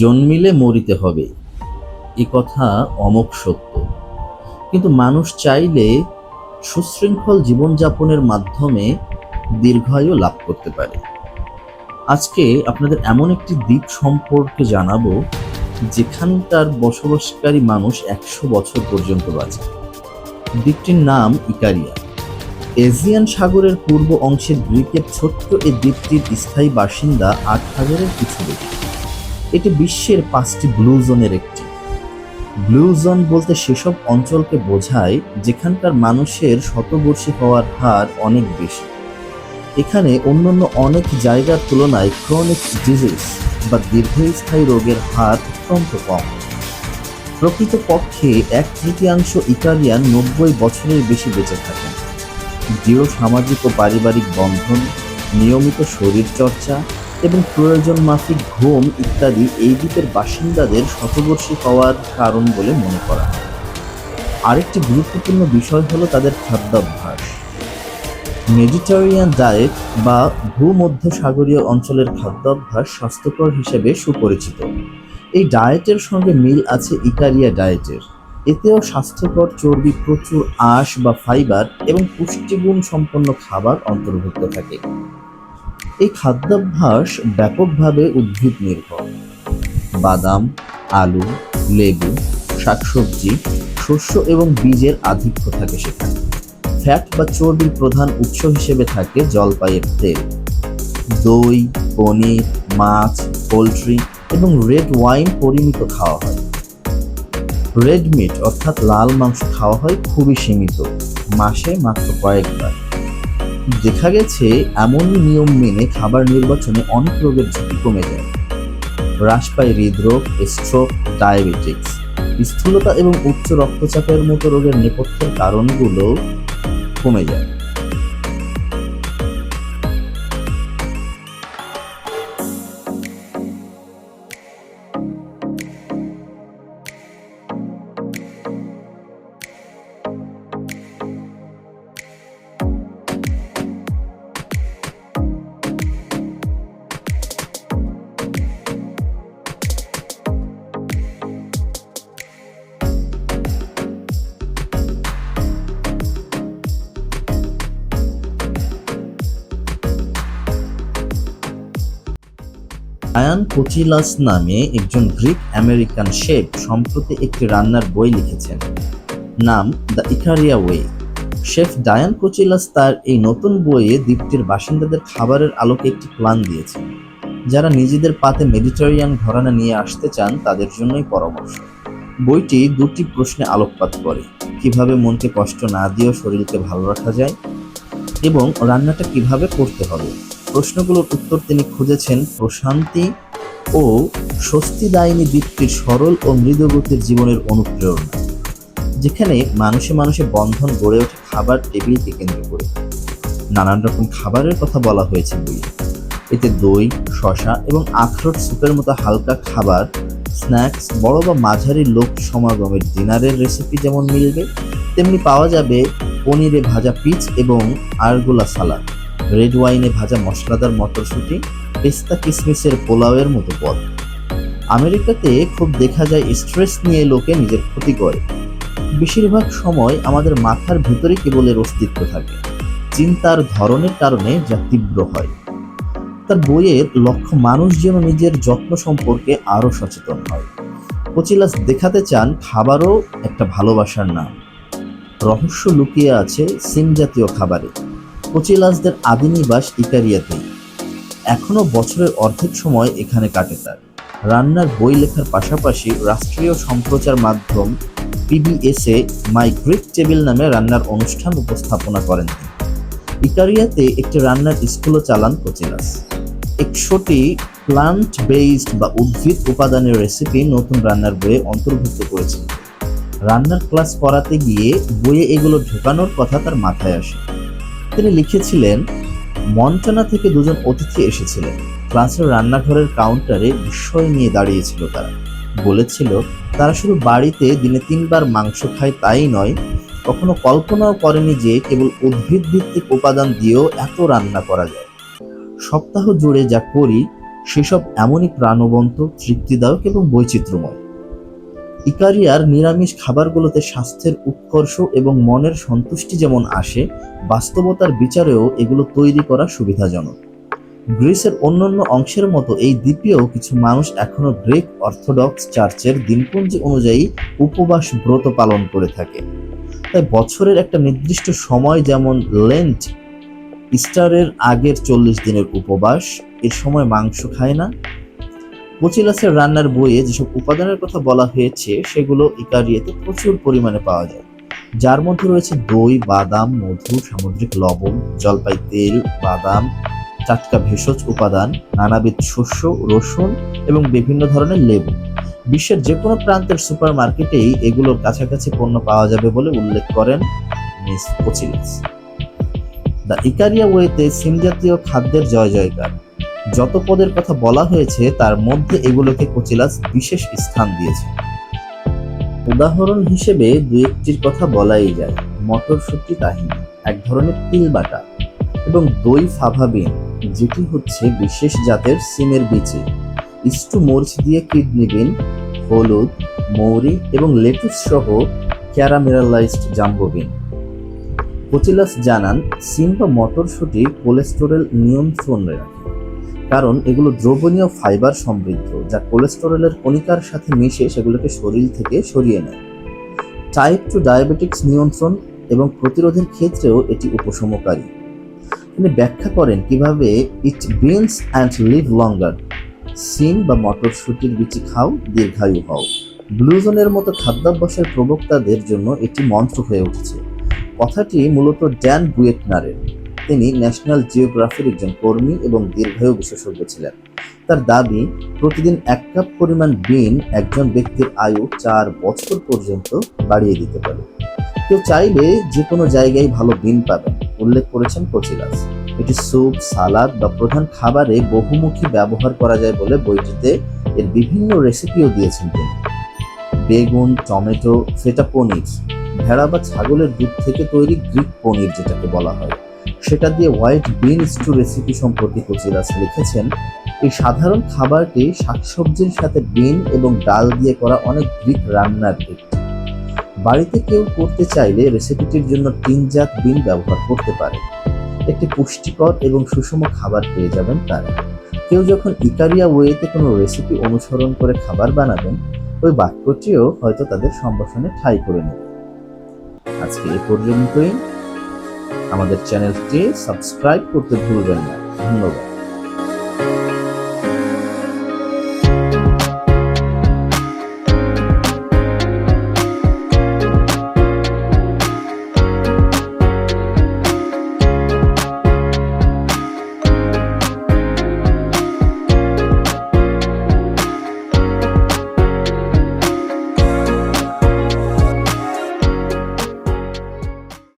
জন্মিলে মরিতে হবে, এ কথা অমোঘ সত্য। কিন্তু মানুষ চাইলে সুশৃঙ্খল জীবনযাপনের মাধ্যমে দীর্ঘায়ু লাভ করতে পারে। আজকে আপনাদের এমন একটি দ্বীপ সম্পর্কে জানাবো যেখানকার বসবাসকারী মানুষ ১০০ বছর পর্যন্ত বাঁচে। দ্বীপটির নাম ইকারিয়া। এজিয়ান সাগরের পূর্ব অংশের গ্রিকের ছোট্ট এই দ্বীপটির স্থায়ী বাসিন্দা ৮,০০০-এর কিছু বেশি। এটি বিশ্বের ৫টি ব্লু জোনের একটি। ব্লু জোন বলতে সেসব অঞ্চলকে বোঝায় যেখানকার মানুষের শতবর্ষী হওয়ার হার অনেক বেশি। এখানে অন্যান্য অনেক জায়গার তুলনায় ক্রনিক ডিজিজ বা দীর্ঘস্থায়ী রোগের হার অত্যন্ত কম। প্রকৃতপক্ষে ১/৩ ইকারিয়ান ৯০ বছরের বেশি বেঁচে থাকেন। দৃঢ় সামাজিক ও পারিবারিক বন্ধন, নিয়মিত শরীরচর্চা এবং প্রয়োজন মাফিক ঘুম ইত্যাদি এই দ্বীপের বাসিন্দাদের শতবর্ষী হওয়ার কারণ বলে মনে করা হয়। আরেকটি গুরুত্বপূর্ণ বিষয় হলো তাদের খাদ্যাভ্যাস। মেডিটেরিয়ান ডায়েট বা ভূমধ্যসাগরীয় অঞ্চলের খাদ্যাভ্যাস স্বাস্থ্যকর হিসেবে সুপরিচিত। এই ডায়েটের সঙ্গে মিল আছে ইকারিয়া ডায়েটের। এতেও স্বাস্থ্যকর চর্বি, প্রচুর আঁশ বা ফাইবার এবং পুষ্টিগুণ সম্পন্ন খাবার অন্তর্ভুক্ত থাকে। এই খাদ্যাভ্যাস ব্যাপকভাবে উদ্ভিদ নির্ভর। বাদাম, আলু, লেবু, শাকসবজি, শস্য এবং বীজের আধিক্য থাকে সেখানে। ফ্যাট বা চর্বির প্রধান উৎস হিসেবে থাকে জলপাইয়ের তেল। দই, পনির, মাছ, পোলট্রি এবং রেড ওয়াইন পরিমিত খাওয়া হয়। রেড মিট অর্থাৎ লাল মাংস খাওয়া হয় খুবই সীমিত, মাসে মাত্র কয়েকবার। দেখা গেছে এমনই নিয়ম মেনে খাবার নির্বাচনে অনেক রোগের ঝুঁকি কমে যায়। হ্রাস পায় হৃদরোগ, স্ট্রোক, ডায়াবেটিক্স, স্থূলতা এবং উচ্চ রক্তচাপের মতো রোগের নেপথ্যের কারণগুলো কমে যায়। ডায়ান কোচিলাস নামে একজন গ্রিক আমেরিকান শেফ সম্প্রতি একটি রান্নার বই লিখেছেন, নাম দ্য ইকারিয়া ওয়ে। শেফ ডায়ান কোচিলাস তার এই নতুন বইয়ে দ্বীপটির বাসিন্দাদের খাবারের আলোকে একটি প্ল্যান দিয়েছেন। যারা নিজেদের পাতে মেডিটেরিয়ান ঘরানা নিয়ে আসতে চান তাদের জন্যই পরামর্শ। বইটি ২টি প্রশ্নে আলোকপাত করে: কিভাবে মনকে কষ্ট না দিয়েও শরীরকে ভালো রাখা যায় এবং রান্নাটা কিভাবে করতে হবে। প্রশ্নগুলোর উত্তর তিনি খুঁজেছেন প্রশান্তি ও স্বস্তিদায়িনী দ্বীপটির সরল ও মৃদুগতির জীবনের অনুপ্রেরণা, যেখানে মানুষে মানুষে বন্ধন গড়ে ওঠে খাবার টেবিলকে কেন্দ্র করে। নানান রকম খাবারের কথা বলা হয়েছে বইয়ে। এতে দই, শসা এবং আখরোট স্যুপের মতো হালকা খাবার, স্ন্যাক্স, বড় বা মাঝারি লোক সমাগমের ডিনারের রেসিপি যেমন মিলবে, তেমনি পাওয়া যাবে পনিরে ভাজা পিচ এবং আরগোলা সালাদ, রেড ওয়াইনে ভাজা মশলাদার মটরশুঁটি, পেস্তা কিসমিসের পোলাওয়ের মতো পদ। আমেরিকাতে খুব দেখা যায় স্ট্রেস নিয়ে লোকে নিজের ক্ষতি করে। বেশিরভাগ সময় আমাদের মাথার ভিতরে কেবল এর অস্তিত্ব থাকে, চিন্তার ধরনের কারণে যা তীব্র হয়। তার বইয়ের লক্ষ্য মানুষ যেন নিজের যত্ন সম্পর্কে আরও সচেতন হয়। কোচিলাস দেখাতে চান খাবারও একটা ভালোবাসার নাম। রহস্য লুকিয়ে আছে সিম জাতীয় খাবারে। কোচিলাসদের আদি নিবাস ইকারিয়াতেই। এখনও বছরের অর্ধেক সময় এখানে কাটে তার। রান্নার বই লেখার পাশাপাশি রাষ্ট্রীয় সম্প্রচার মাধ্যম পিবিএসে মাই গ্রিক টেবিল নামে রান্নার অনুষ্ঠান উপস্থাপনা করেন তিনি। ইকারিয়াতে একটি রান্নার স্কুলও চালান কোচিলাস। ১০০টি প্লান্ট বেসড বা উদ্ভিদ উপাদানের রেসিপি নতুন রান্নার বইয়ে অন্তর্ভুক্ত করেছেন। রান্নার ক্লাস করাতে গিয়ে বইয়ে এগুলো ঢোকানোর কথা তার মাথায় আসে। তিনি লিখেছিলেন, মন্টানা থেকে ২জন অতিথি এসেছিলেন। ক্লাসের রান্নাঘরের কাউন্টারে বিস্ময় নিয়ে দাঁড়িয়েছিল তারা। বলেছিল তারা শুধু বাড়িতে দিনে ৩ বার মাংস খায় তাই নয়, কখনো কল্পনাও করেনি যে কেবল উদ্ভিদ ভিত্তিক উপাদান দিয়েও এত রান্না করা যায়। সপ্তাহ জুড়ে যা করি সেসব এমনই প্রাণবন্ত, তৃপ্তিদায়ক এবং বৈচিত্র্যময়। ইকারিয়ার নিরামিষ খাবারগুলোতে স্বাস্থ্যের উৎকর্ষ এবং মনের সন্তুষ্টি যেমন আসে, বাস্তবতার বিচারেও এগুলো তৈরি করা সুবিধাজনক। গ্রিসের অন্যান্য অংশের মতো এই দ্বীপেও কিছু মানুষ এখনো গ্রিক অর্থোডক্স চার্চের দিনপঞ্জি অনুযায়ী উপবাস ব্রত পালন করে থাকে। তাই বছরের একটা নির্দিষ্ট সময়, যেমন লেন্ট, ইস্টারের আগের 40 দিনের উপবাস, এর সময় মাংস খায় না। কোচিলাসের রান্নার বইয়ে যেসব উপাদানের কথা বলা হয়েছে সেগুলো ইকারিয়াতে প্রচুর পরিমাণে পাওয়া যায়, যার মধ্যে রয়েছে দই, বাদাম, মধু, সামুদ্রিক লবণ, জলপাই তেল, বাদাম, টাটকা ভেষজ উপাদান, নানাবিধ শস্য, রসুন এবং বিভিন্ন ধরনের লেবু। বিশ্বের যে কোনো প্রান্তের সুপার মার্কেটেই এগুলোর কাছাকাছি পণ্য পাওয়া যাবে বলে উল্লেখ করেন মিস কোচিলাস। দ্য ইকারিয়া ওয়েতে সিম জাতীয় খাদ্যের জয় জয়কার। যত পদের কথা বলা হয়েছে তার মধ্যে এগুলোকে কোচিলাস বিশেষ স্থান দিয়েছে। উদাহরণ হিসেবে দু একটির কথা বলাই যায়। মটরশুঁটি তাহিনি, এক ধরনের তিল বাটা, এবং দই ফাভা বিন, যেটি হচ্ছে বিশেষ জাতের সিমের বিচি, স্টু মরিচ দিয়ে কিডনি বিন, হলুদ, মৌরি এবং লেটুস সহ ক্যারামেলাইজড জাম্বো বিন। কোচিলাস জানান, সিম বা মটরশুঁটি কোলেস্টেরল নিয়ন্ত্রণে রাখে, কারণ এগুলো দ্রবণীয় ফাইবার সমৃদ্ধ, যা কোলেস্টেরলের কণিকার সাথে মিশে সেগুলোকে শরীর থেকে সরিয়ে নেয়। টাইপ 2 ডায়াবেটিক্স নিয়ন্ত্রণ এবং প্রতিরোধের ক্ষেত্রেও এটি উপশমকারী। তিনি ব্যাখ্যা করেন কিভাবে ইট বিনস অ্যান্ড লিভ লঙ্গার, সিম বা মটরশুঁটির বিচি খাও, দীর্ঘায়ু হও। ব্লুজনের মতো খাদ্যাভ্যাসের প্রবক্তাদের জন্য এটি মন্ত্র হয়ে উঠেছে। কথাটি মূলত ড্যান বুয়েটনারের। তিনি ন্যাশনাল জিওগ্রাফির একজন কর্মী এবং দীর্ঘায়ু বিশেষজ্ঞ ছিলেন। তার দাবি, প্রতিদিন 1 কাপ পরিমাণ বিন একজন ব্যক্তির আয়ু 4 বছর পর্যন্ত বাড়িয়ে দিতে পারে। কেউ চাইলে যে কোনো জায়গায় ভালো বিন পাবেন, উল্লেখ করেছেন কোচিলাস। এটি স্যুপ, সালাদ বা প্রধান খাবারে বহুমুখী ব্যবহার করা যায় বলে বইটিতে এর বিভিন্ন রেসিপিও দিয়েছেন তিনি। বেগুন, টমেটো, ফেটা পনির, ভেড়া বা ছাগলের দুধ থেকে তৈরি গ্রিক পনির যেটাকে বলা হয়, সেটা দিয়ে হোয়াইট বিন স্টু রেসিপি সম্পর্কে কোচিলাস লিখেছেন, এই সাধারণ খাবারটি শাকসবজির সাথে বিন এবং ডাল দিয়ে করা অনেক গ্রিক রান্নার একটি। বাড়িতে কেউ করতে চাইলে রেসিপিটির জন্য টিনজাত বিন ব্যবহার করতে পারে। একটি পুষ্টিকর এবং সুষম খাবার পেয়ে যাবেন তারা। কেউ যখন ইকারিয়া ওয়েতে কোনো রেসিপি অনুসরণ করে খাবার বানাবেন, ওই বাক্যটিও হয়তো তাদের সম্ভাষণে ঠাঁই করে নেবে। আজকে এ পর্যন্তই। আমাদের চ্যানেলটি সাবস্ক্রাইব করতে ভুলবেন না। ধন্যবাদ।